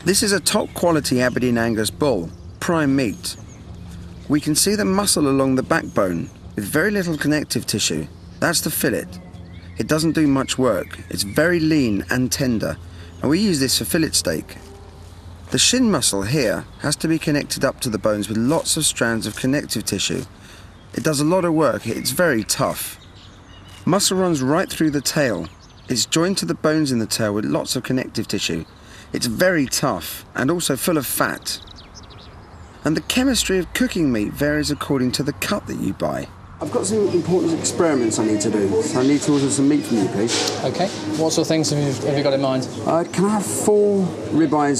This is a top quality Aberdeen Angus bull, prime meat. We can see the muscle along the backbone with very little connective tissue. That's the fillet. It doesn't do much work. It's very lean and tender, and we use this for fillet steak. The shin muscle here has to be connected up to the bones with lots of strands of connective tissue. It does a lot of work. It's very tough. Muscle runs right through the tail. It's joined to the bones in the tail with lots of connective tissue. It's very tough and also full of fat. And the chemistry of cooking meat varies according to the cut that you buy. I've got some important experiments I need to do. So I need to order some meat from you, please. Okay. What sort of things have you got in mind? Can I have 4 ribeye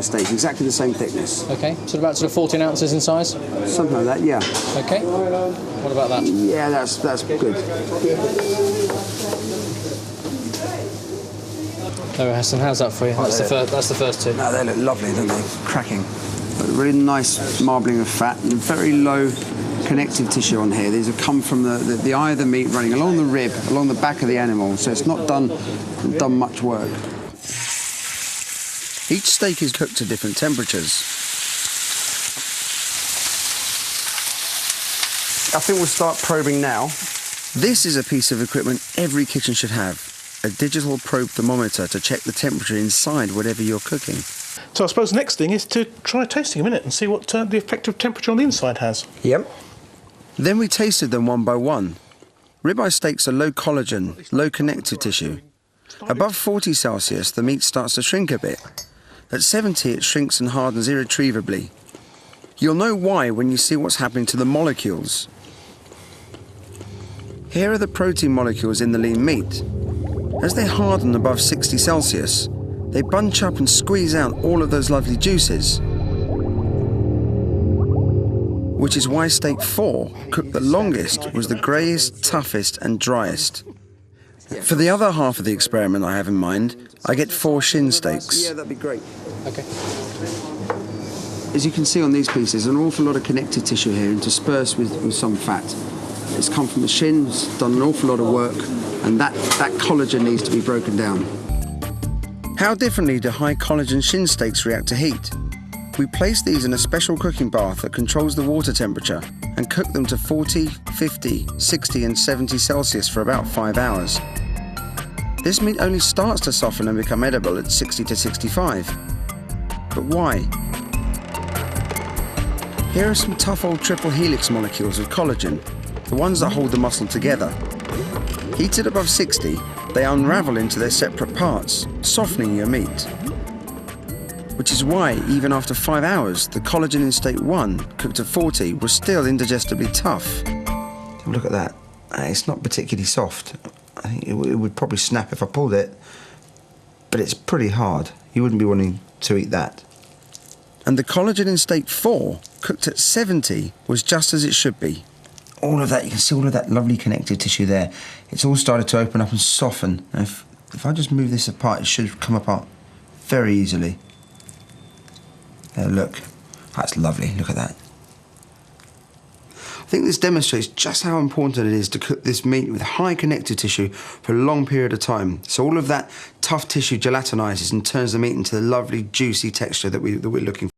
steaks, exactly the same thickness? Okay. About 14 ounces in size? Something like that, yeah. Okay. What about that? Yeah, that's good. There, Heston, how's that for you? That's the first 2. No, they look lovely, don't they? Cracking. Got a really nice marbling of fat and very low connective tissue on here. These have come from the eye of the meat running along the rib, along the back of the animal, so it's not done much work. Each steak is cooked to different temperatures. I think we'll start probing now. This is a piece of equipment every kitchen should have. A digital probe thermometer to check the temperature inside whatever you're cooking. So I suppose the next thing is to try tasting a minute and see what the effective temperature on the inside has. Yep. Then we tasted them one by one. Ribeye steaks are low collagen, low connective tissue. Above 40 Celsius, the meat starts to shrink a bit. At 70, it shrinks and hardens irretrievably. You'll know why when you see what's happening to the molecules. Here are the protein molecules in the lean meat. As they harden above 60 Celsius, they bunch up and squeeze out all of those lovely juices. Which is why steak 4, cooked the longest, was the greyest, toughest and driest. For the other half of the experiment I have in mind, I get 4 shin steaks. Yeah, that'd be great. Okay. As you can see on these pieces, an awful lot of connective tissue here interspersed with some fat. It's come from the shin, it's done an awful lot of work, and that collagen needs to be broken down. How differently do high collagen shin steaks react to heat? We place these in a special cooking bath that controls the water temperature and cook them to 40, 50, 60 and 70 Celsius for about 5 hours. This meat only starts to soften and become edible at 60 to 65. But why? Here are some tough old triple helix molecules of collagen, the ones that hold the muscle together. Heated above 60, they unravel into their separate parts, softening your meat. Which is why, even after 5 hours, the collagen in steak 1, cooked to 40, was still indigestibly tough. Look at that. It's not particularly soft. I think it would probably snap if I pulled it, but it's pretty hard. You wouldn't be wanting to eat that. And the collagen in steak 4, cooked at 70, was just as it should be. All of that, you can see all of that lovely connective tissue there. It's all started to open up and soften. And if I just move this apart, it should come apart very easily. There, look. That's lovely, look at that. I think this demonstrates just how important it is to cook this meat with high connective tissue for a long period of time. So all of that tough tissue gelatinizes and turns the meat into the lovely, juicy texture that we're looking for.